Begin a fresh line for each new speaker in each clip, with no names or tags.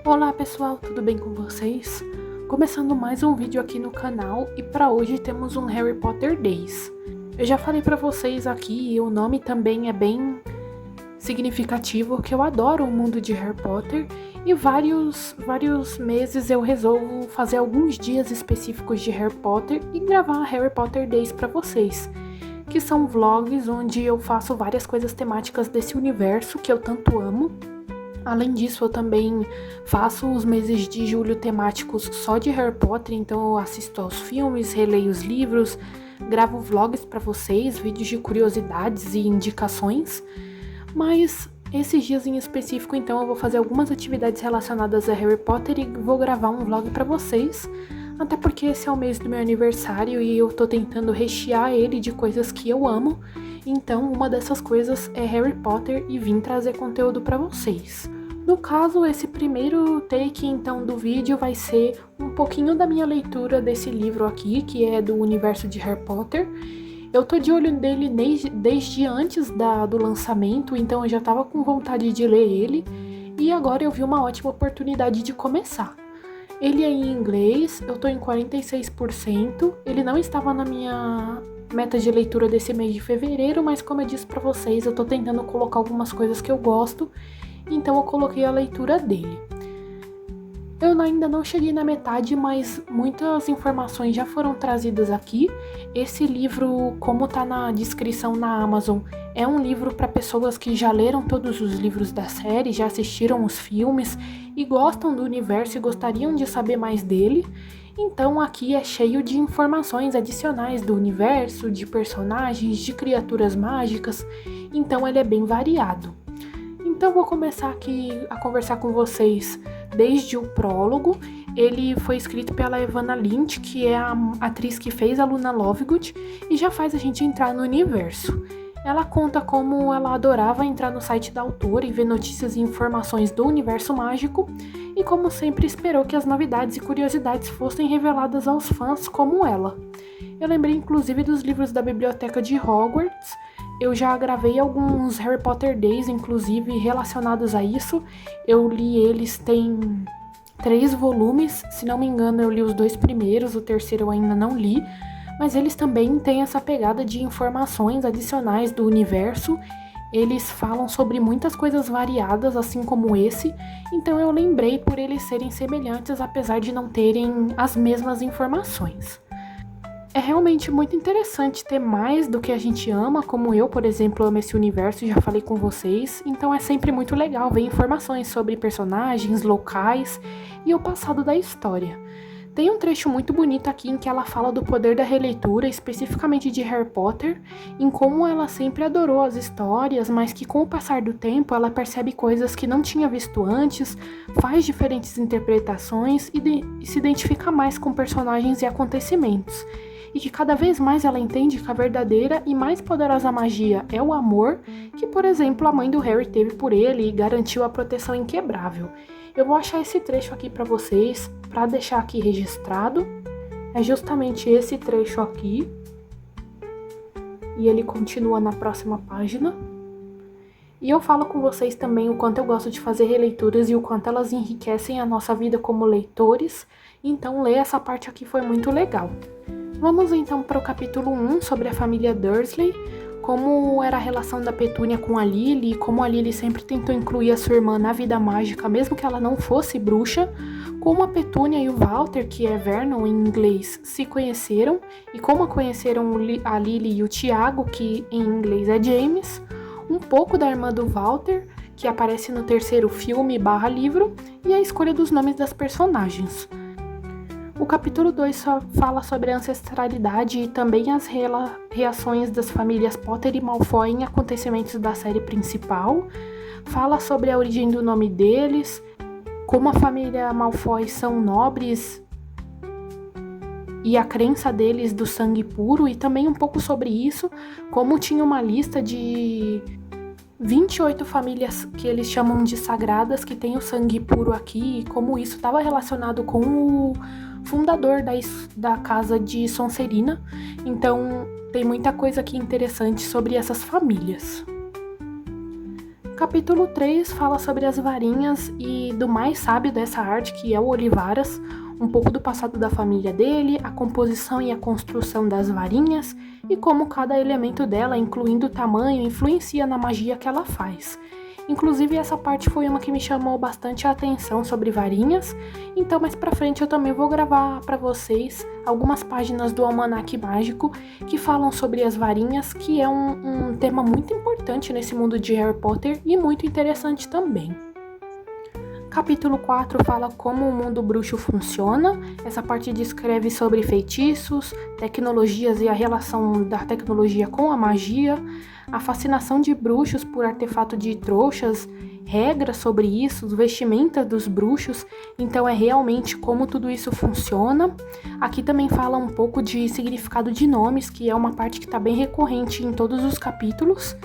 Olá pessoal, tudo bem com vocês? Começando mais um vídeo aqui no canal e para hoje temos um Harry Potter Days. Eu já falei para vocês aqui e o nome também é bem significativo que eu adoro o mundo de Harry Potter e vários meses eu resolvo fazer alguns dias específicos de Harry Potter e gravar Harry Potter Days para vocês, que são vlogs onde eu faço várias coisas temáticas desse universo que eu tanto amo. Além disso, eu também faço os meses de julho temáticos só de Harry Potter, então eu assisto aos filmes, releio os livros, gravo vlogs para vocês, vídeos de curiosidades e indicações. Mas esses dias em específico, então, eu vou fazer algumas atividades relacionadas a Harry Potter e vou gravar um vlog para vocês. Até porque esse é o mês do meu aniversário e eu tô tentando rechear ele de coisas que eu amo. Então, uma dessas coisas é Harry Potter e vim trazer conteúdo para vocês. No caso, esse primeiro take então do vídeo vai ser um pouquinho da minha leitura desse livro aqui, que é do universo de Harry Potter. Eu tô de olho nele desde antes do lançamento, então eu já tava com vontade de ler ele, e agora eu vi uma ótima oportunidade de começar. Ele é em inglês, eu tô em 46%, ele não estava na minha meta de leitura desse mês de fevereiro, mas como eu disse pra vocês, eu tô tentando colocar algumas coisas que eu gosto, então eu coloquei a leitura dele. Eu ainda não cheguei na metade, mas muitas informações já foram trazidas aqui. Esse livro, como tá na descrição na Amazon, é um livro para pessoas que já leram todos os livros da série, já assistiram os filmes e gostam do universo e gostariam de saber mais dele. Então aqui é cheio de informações adicionais do universo, de personagens, de criaturas mágicas, então ele é bem variado. Então vou começar aqui a conversar com vocês desde o prólogo. Ele foi escrito pela Evanna Lynch, que é a atriz que fez a Luna Lovegood, e já faz a gente entrar no universo. Ela conta como ela adorava entrar no site da autora e ver notícias e informações do universo mágico, e como sempre esperou que as novidades e curiosidades fossem reveladas aos fãs como ela. Eu lembrei inclusive dos livros da biblioteca de Hogwarts. Eu já gravei alguns Harry Potter Days, inclusive, relacionados a isso. Eu li eles, tem 3 volumes, se não me engano eu li os 2 primeiros, o terceiro eu ainda não li. Mas eles também têm essa pegada de informações adicionais do universo. Eles falam sobre muitas coisas variadas, assim como esse. Então eu lembrei por eles serem semelhantes, apesar de não terem as mesmas informações. É realmente muito interessante ter mais do que a gente ama, como eu, por exemplo, amo esse universo e já falei com vocês, então é sempre muito legal ver informações sobre personagens, locais e o passado da história. Tem um trecho muito bonito aqui em que ela fala do poder da releitura, especificamente de Harry Potter, em como ela sempre adorou as histórias, mas que com o passar do tempo ela percebe coisas que não tinha visto antes, faz diferentes interpretações e se identifica mais com personagens e acontecimentos. E que cada vez mais ela entende que a verdadeira e mais poderosa magia é o amor, que, por exemplo, a mãe do Harry teve por ele e garantiu a proteção inquebrável. Eu vou achar esse trecho aqui para vocês, para deixar aqui registrado. É justamente esse trecho aqui. E ele continua na próxima página. E eu falo com vocês também o quanto eu gosto de fazer releituras e o quanto elas enriquecem a nossa vida como leitores. Então ler essa parte aqui foi muito legal. Vamos então para o capítulo 1 sobre a família Dursley, como era a relação da Petúnia com a Lily, como a Lily sempre tentou incluir a sua irmã na vida mágica, mesmo que ela não fosse bruxa, como a Petúnia e o Walter, que é Vernon em inglês, se conheceram, e como conheceram a Lily e o Tiago, que em inglês é James, um pouco da irmã do Walter, que aparece no terceiro filme / livro, e a escolha dos nomes das personagens. O capítulo 2 fala sobre a ancestralidade e também as reações das famílias Potter e Malfoy em acontecimentos da série principal. Fala sobre a origem do nome deles, como a família Malfoy são nobres e a crença deles do sangue puro, e também um pouco sobre isso, como tinha uma lista de 28 famílias que eles chamam de sagradas, que tem o sangue puro aqui, e como isso estava relacionado com o fundador da casa de Sonserina. Então tem muita coisa aqui interessante sobre essas famílias. Capítulo 3 fala sobre as varinhas e do mais sábio dessa arte, que é o Olivaras, um pouco do passado da família dele, a composição e a construção das varinhas e como cada elemento dela, incluindo o tamanho, influencia na magia que ela faz. Inclusive, essa parte foi uma que me chamou bastante a atenção sobre varinhas, então mais pra frente eu também vou gravar pra vocês algumas páginas do Almanaque Mágico que falam sobre as varinhas, que é um tema muito importante nesse mundo de Harry Potter e muito interessante também. Capítulo 4 fala como o mundo bruxo funciona. Essa parte descreve sobre feitiços, tecnologias e a relação da tecnologia com a magia, a fascinação de bruxos por artefato de trouxas, regras sobre isso, vestimentas dos bruxos, então é realmente como tudo isso funciona. Aqui também fala um pouco de significado de nomes, que é uma parte que está bem recorrente em todos os capítulos.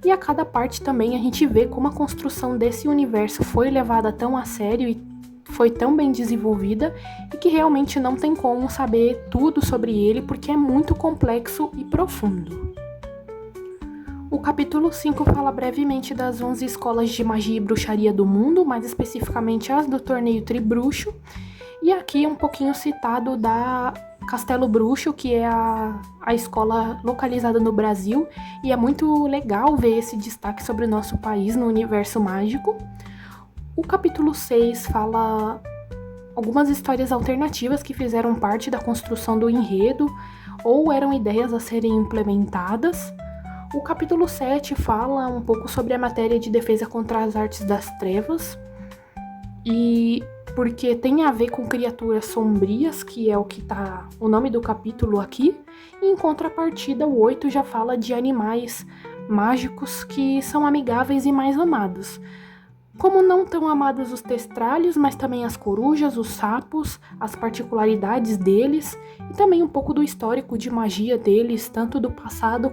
E a cada parte também a gente vê como a construção desse universo foi levada tão a sério e foi tão bem desenvolvida e que realmente não tem como saber tudo sobre ele porque é muito complexo e profundo. O capítulo 5 fala brevemente das 11 escolas de magia e bruxaria do mundo, mais especificamente as do torneio Tribruxo, e aqui um pouquinho citado da Castelo Bruxo, que é a escola localizada no Brasil, e é muito legal ver esse destaque sobre o nosso país no universo mágico. O capítulo 6 fala algumas histórias alternativas que fizeram parte da construção do enredo, ou eram ideias a serem implementadas. O capítulo 7 fala um pouco sobre a matéria de defesa contra as artes das trevas, e porque tem a ver com criaturas sombrias, que é o que tá o nome do capítulo aqui, e em contrapartida o 8 já fala de animais mágicos que são amigáveis e mais amados. Como não tão amados os testralhos, mas também as corujas, os sapos, as particularidades deles, e também um pouco do histórico de magia deles, tanto do passado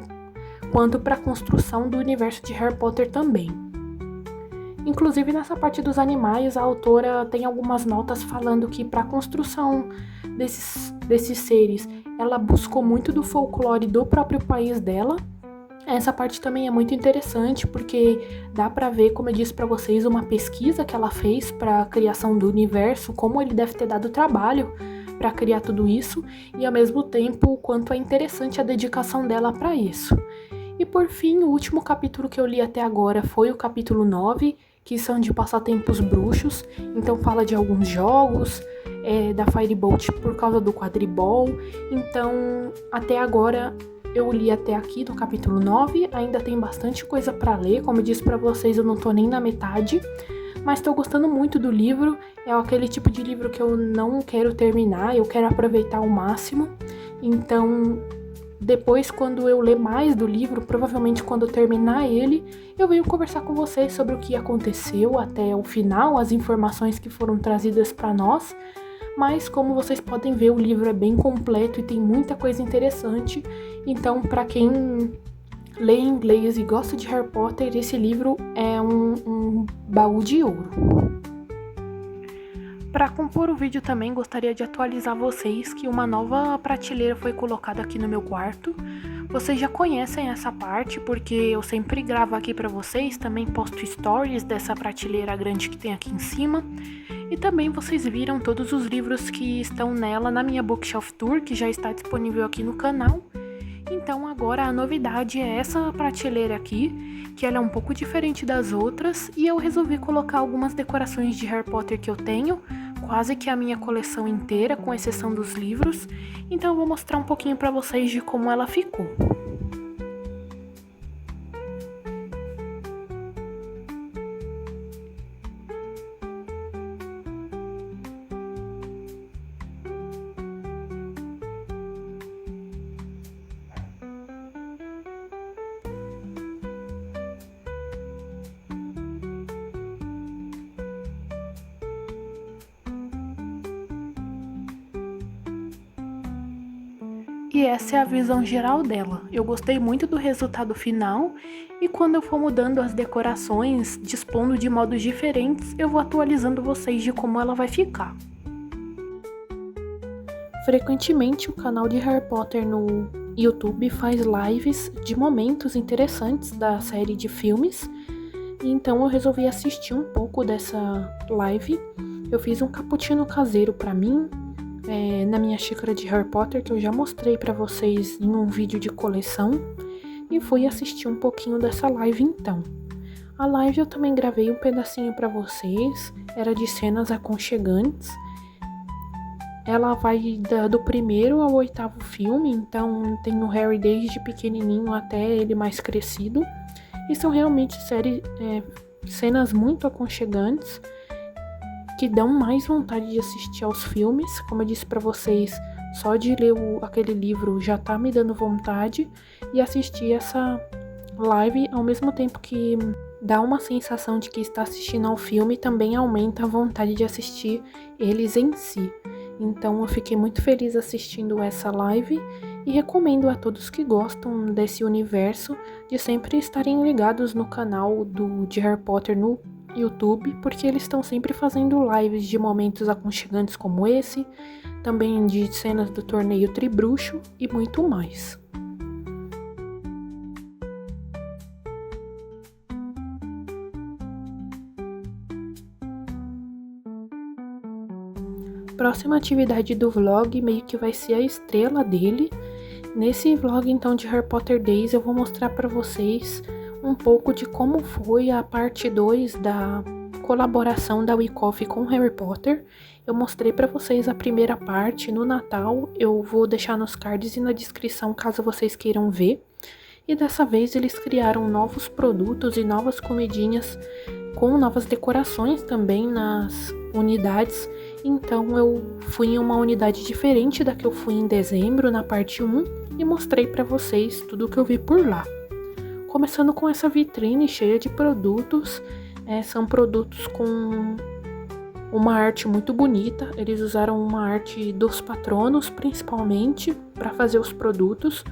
quanto para a construção do universo de Harry Potter também. Inclusive, nessa parte dos animais, a autora tem algumas notas falando que para a construção desses seres, ela buscou muito do folclore do próprio país dela. Essa parte também é muito interessante, porque dá para ver, como eu disse para vocês, uma pesquisa que ela fez para a criação do universo, como ele deve ter dado trabalho para criar tudo isso, e ao mesmo tempo o quanto é interessante a dedicação dela para isso. E por fim, o último capítulo que eu li até agora foi o capítulo 9, que são de passatempos bruxos, então fala de alguns jogos, da Firebolt por causa do quadribol. Então, até agora, eu li até aqui no capítulo 9, ainda tem bastante coisa para ler, como eu disse para vocês, eu não tô nem na metade, mas tô gostando muito do livro, é aquele tipo de livro que eu não quero terminar, eu quero aproveitar ao máximo, então depois, quando eu ler mais do livro, provavelmente quando eu terminar ele, eu venho conversar com vocês sobre o que aconteceu até o final, as informações que foram trazidas para nós. Mas, como vocês podem ver, o livro é bem completo e tem muita coisa interessante. Então, para quem lê inglês e gosta de Harry Potter, esse livro é um baú de ouro. Para compor o vídeo também gostaria de atualizar vocês que uma nova prateleira foi colocada aqui no meu quarto. Vocês já conhecem essa parte porque eu sempre gravo aqui para vocês, também posto stories dessa prateleira grande que tem aqui em cima. E também vocês viram todos os livros que estão nela na minha Bookshelf Tour, que já está disponível aqui no canal. Então agora a novidade é essa prateleira aqui, que ela é um pouco diferente das outras, e eu resolvi colocar algumas decorações de Harry Potter que eu tenho, quase que a minha coleção inteira, com exceção dos livros, então eu vou mostrar um pouquinho para vocês de como ela ficou. E essa é a visão geral dela. Eu gostei muito do resultado final e quando eu for mudando as decorações, dispondo de modos diferentes, eu vou atualizando vocês de como ela vai ficar. Frequentemente o canal de Harry Potter no YouTube faz lives de momentos interessantes da série de filmes. Então eu resolvi assistir um pouco dessa live. Eu fiz um cappuccino caseiro pra mim, na minha xícara de Harry Potter, que eu já mostrei pra vocês em um vídeo de coleção. E fui assistir um pouquinho dessa live então. A live eu também gravei um pedacinho pra vocês, era de cenas aconchegantes. Ela vai do primeiro ao 8º filme, então tem o Harry desde pequenininho até ele mais crescido. E são realmente cenas muito aconchegantes, que dão mais vontade de assistir aos filmes. Como eu disse pra vocês, só de ler aquele livro já tá me dando vontade. E assistir essa live, ao mesmo tempo que dá uma sensação de que está assistindo ao filme, também aumenta a vontade de assistir eles em si. Então eu fiquei muito feliz assistindo essa live e recomendo a todos que gostam desse universo de sempre estarem ligados no canal de Harry Potter no YouTube, porque eles estão sempre fazendo lives de momentos aconchegantes como esse, também de cenas do torneio Tribruxo e muito mais. Próxima atividade do vlog meio que vai ser a estrela dele. Nesse vlog então de Harry Potter Days eu vou mostrar para vocês um pouco de como foi a parte 2 da colaboração da WeCoffee com Harry Potter. Eu mostrei para vocês a primeira parte no Natal, eu vou deixar nos cards e na descrição caso vocês queiram ver. E dessa vez eles criaram novos produtos e novas comidinhas com novas decorações também nas unidades. Então eu fui em uma unidade diferente da que eu fui em dezembro, na parte 1, e mostrei para vocês tudo o que eu vi por lá. Começando com essa vitrine cheia de produtos, são produtos com uma arte muito bonita. Eles usaram uma arte dos patronos, principalmente, para fazer os produtos.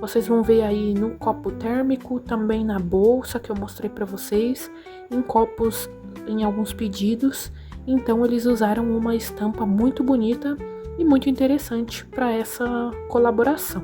Vocês vão ver aí no copo térmico, também na bolsa que eu mostrei para vocês, em copos em alguns pedidos. Então eles usaram uma estampa muito bonita e muito interessante para essa colaboração.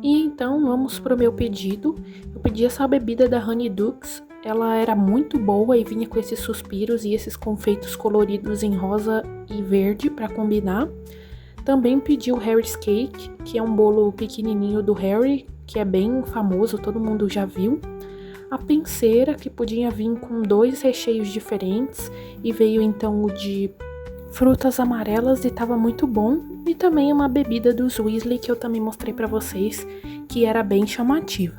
E então vamos pro meu pedido. Eu pedi essa bebida da Honey Dukes. Ela era muito boa e vinha com esses suspiros e esses confeitos coloridos em rosa e verde para combinar. Também pedi o Harry's Cake, que é um bolo pequenininho do Harry, que é bem famoso, todo mundo já viu. A penseira, que podia vir com 2 recheios diferentes, e veio então o de frutas amarelas e tava muito bom. E também uma bebida dos Weasley que eu também mostrei pra vocês, que era bem chamativa.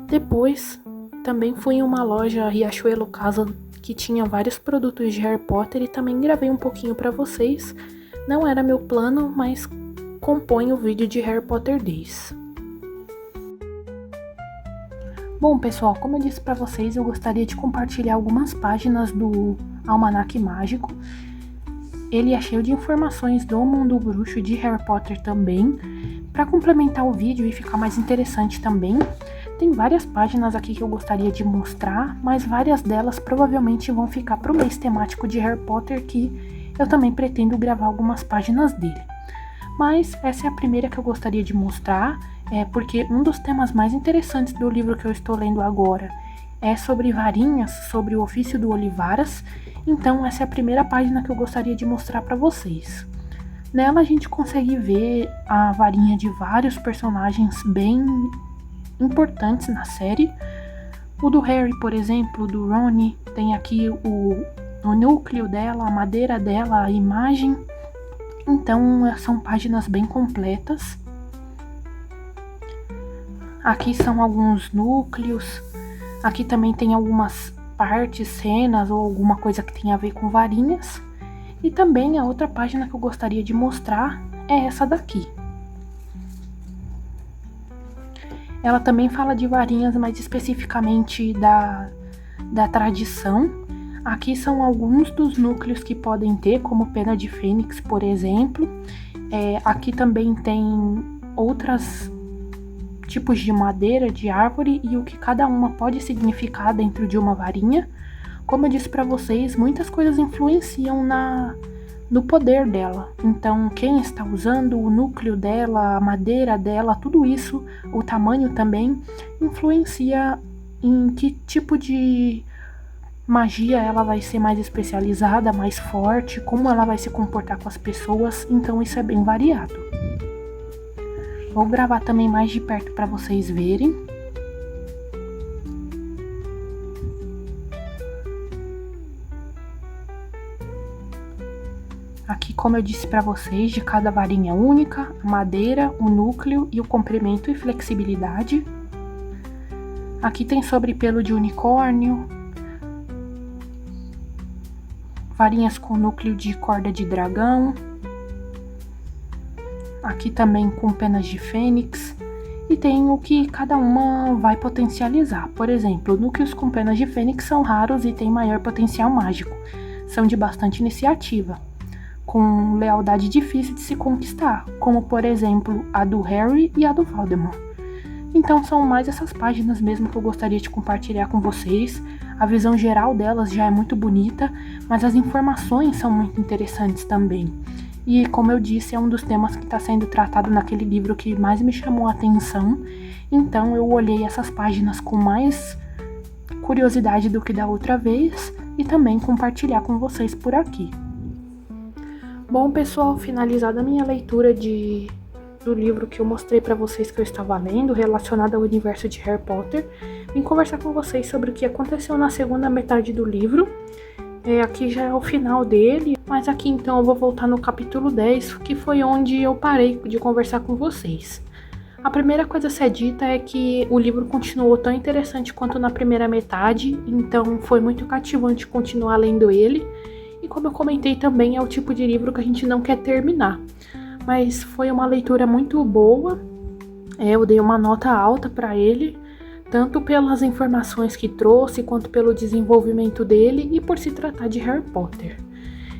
Depois, também fui em uma loja Riachuelo Casa que tinha vários produtos de Harry Potter e também gravei um pouquinho pra vocês. Não era meu plano, mas compõe o vídeo de Harry Potter Days. Bom, pessoal, como eu disse pra vocês, eu gostaria de compartilhar algumas páginas do Almanaque Mágico. Ele é cheio de informações do mundo bruxo e de Harry Potter também. Para complementar o vídeo e ficar mais interessante também, tem várias páginas aqui que eu gostaria de mostrar, mas várias delas provavelmente vão ficar para o mês temático de Harry Potter, que eu também pretendo gravar algumas páginas dele. Mas essa é a primeira que eu gostaria de mostrar, porque um dos temas mais interessantes do livro que eu estou lendo agora é sobre varinhas, sobre o ofício do Olivaras. Então essa é a primeira página que eu gostaria de mostrar para vocês. Nela a gente consegue ver a varinha de vários personagens bem importantes na série. O do Harry, por exemplo, do Rony, tem aqui o núcleo dela, a madeira dela, a imagem. Então são páginas bem completas. Aqui são alguns núcleos. Aqui também tem algumas partes, cenas ou alguma coisa que tem a ver com varinhas. E também a outra página que eu gostaria de mostrar é essa daqui. Ela também fala de varinhas mais especificamente da tradição. Aqui são alguns dos núcleos que podem ter, como pena de fênix, por exemplo. Aqui também tem outros tipos de madeira, de árvore, e o que cada uma pode significar dentro de uma varinha. Como eu disse para vocês, muitas coisas influenciam no poder dela. Então, quem está usando, o núcleo dela, a madeira dela, tudo isso, o tamanho também, influencia em que tipo de magia ela vai ser mais especializada, mais forte, como ela vai se comportar com as pessoas. Então, isso é bem variado. Vou gravar também mais de perto para vocês verem. Aqui, como eu disse para vocês, de cada varinha única, a madeira, o núcleo e o comprimento e flexibilidade. Aqui tem sobre pelo de unicórnio, varinhas com núcleo de corda de dragão. Aqui também com penas de fênix. E tem o que cada uma vai potencializar. Por exemplo, núcleos com penas de fênix são raros e têm maior potencial mágico. São de bastante iniciativa, com lealdade difícil de se conquistar, como por exemplo a do Harry e a do Voldemort. Então são mais essas páginas mesmo que eu gostaria de compartilhar com vocês. A visão geral delas já é muito bonita, mas as informações são muito interessantes também. E como eu disse, é um dos temas que está sendo tratado naquele livro que mais me chamou a atenção. Então eu olhei essas páginas com mais curiosidade do que da outra vez e também compartilhar com vocês por aqui. Bom, pessoal, finalizada a minha leitura do livro que eu mostrei para vocês que eu estava lendo, relacionado ao universo de Harry Potter, vim conversar com vocês sobre o que aconteceu na segunda metade do livro. Aqui já é o final dele, mas aqui então eu vou voltar no capítulo 10, que foi onde eu parei de conversar com vocês. A primeira coisa a ser dita é que o livro continuou tão interessante quanto na primeira metade, então foi muito cativante continuar lendo ele. E como eu comentei também, é o tipo de livro que a gente não quer terminar. Mas foi uma leitura muito boa, eu dei uma nota alta para ele, tanto pelas informações que trouxe, quanto pelo desenvolvimento dele e por se tratar de Harry Potter.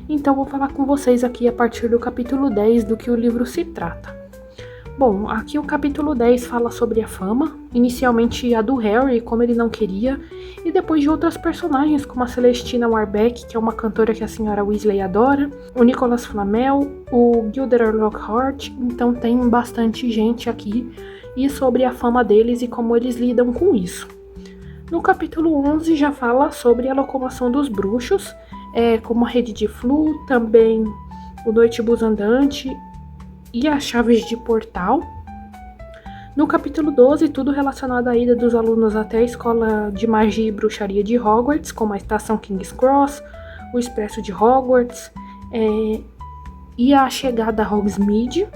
Então vou falar com vocês aqui a partir do capítulo 10 do que o livro se trata. Bom, aqui o capítulo 10 fala sobre a fama, inicialmente a do Harry, como ele não queria, e depois de outras personagens como a Celestina Warbeck, que é uma cantora que a senhora Weasley adora, o Nicholas Flamel, o Gilderoy Lockhart, então tem bastante gente aqui, e sobre a fama deles e como eles lidam com isso. No capítulo 11 já fala sobre a locomoção dos bruxos, como a rede de Floo, também o Noitebus Andante e as chaves de portal. No capítulo 12, tudo relacionado à ida dos alunos até a escola de magia e bruxaria de Hogwarts, como a estação King's Cross, o expresso de Hogwarts e a chegada a Hogsmeade.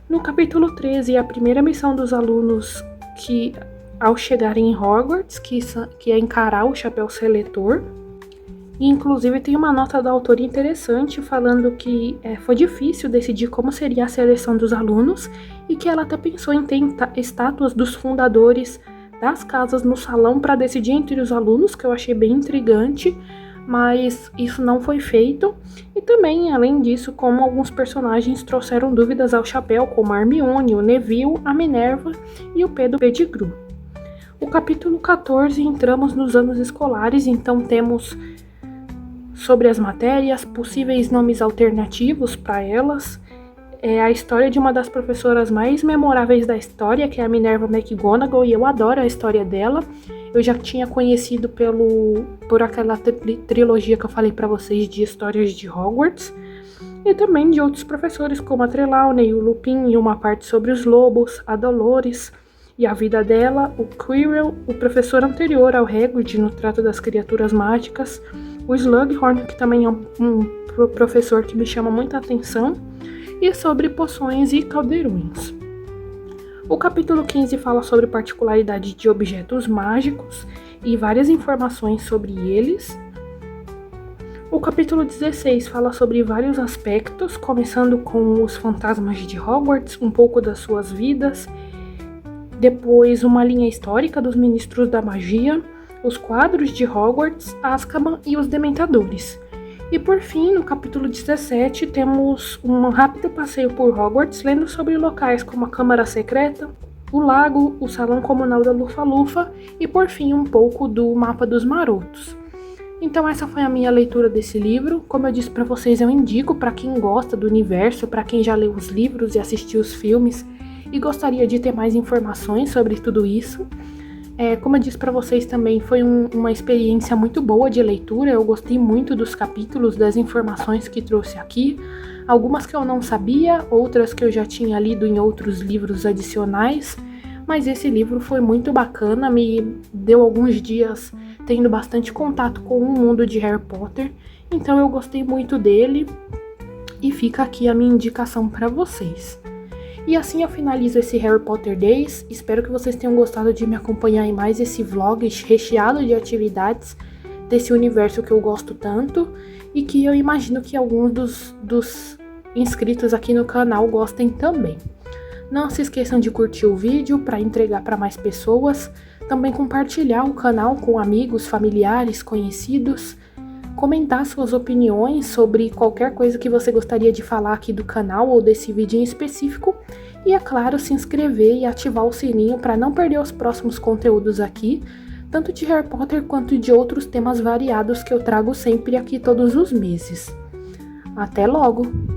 No capítulo 13, a primeira missão dos alunos que, ao chegarem em Hogwarts, que é encarar o chapéu seletor. E, inclusive, tem uma nota da autora interessante falando que foi difícil decidir como seria a seleção dos alunos e que ela até pensou em ter estátuas dos fundadores das casas no salão para decidir entre os alunos, que eu achei bem intrigante, mas isso não foi feito. E também, além disso, como alguns personagens trouxeram dúvidas ao chapéu, como a Hermione, o Neville, a Minerva e o Pedro Pettigrew. O capítulo 14, entramos nos anos escolares, então temos sobre as matérias, possíveis nomes alternativos para elas, a história de uma das professoras mais memoráveis da história, que é a Minerva McGonagall, e eu adoro a história dela. Eu já tinha conhecido por aquela trilogia que eu falei para vocês de histórias de Hogwarts, e também de outros professores como a Trelawney, o Lupin, e uma parte sobre os lobos, a Dolores e a vida dela, o Quirrell, o professor anterior ao Hagrid no trato das criaturas mágicas, o Slughorn, que também é um professor que me chama muita atenção, e sobre poções e caldeirões. O capítulo 15 fala sobre particularidade de objetos mágicos e várias informações sobre eles. O capítulo 16 fala sobre vários aspectos, começando com os fantasmas de Hogwarts, um pouco das suas vidas, depois uma linha histórica dos Ministros da Magia, os quadros de Hogwarts, Azkaban e os Dementadores. E por fim, no capítulo 17, temos um rápido passeio por Hogwarts, lendo sobre locais como a Câmara Secreta, o lago, o Salão Comunal da Lufa-Lufa e por fim um pouco do Mapa dos Marotos. Então essa foi a minha leitura desse livro. Como eu disse para vocês, eu indico para quem gosta do universo, para quem já leu os livros e assistiu os filmes e gostaria de ter mais informações sobre tudo isso. Como eu disse para vocês também, foi uma experiência muito boa de leitura. Eu gostei muito dos capítulos, das informações que trouxe aqui. Algumas que eu não sabia, outras que eu já tinha lido em outros livros adicionais. Mas esse livro foi muito bacana, me deu alguns dias tendo bastante contato com o mundo de Harry Potter. Então eu gostei muito dele e fica aqui a minha indicação para vocês. E assim eu finalizo esse Harry Potter Days. Espero que vocês tenham gostado de me acompanhar em mais esse vlog recheado de atividades desse universo que eu gosto tanto e que eu imagino que alguns dos inscritos aqui no canal gostem também. Não se esqueçam de curtir o vídeo para entregar para mais pessoas, também compartilhar o canal com amigos, familiares, conhecidos, comentar suas opiniões sobre qualquer coisa que você gostaria de falar aqui do canal ou desse vídeo em específico e, é claro, se inscrever e ativar o sininho para não perder os próximos conteúdos aqui, tanto de Harry Potter quanto de outros temas variados que eu trago sempre aqui todos os meses. Até logo!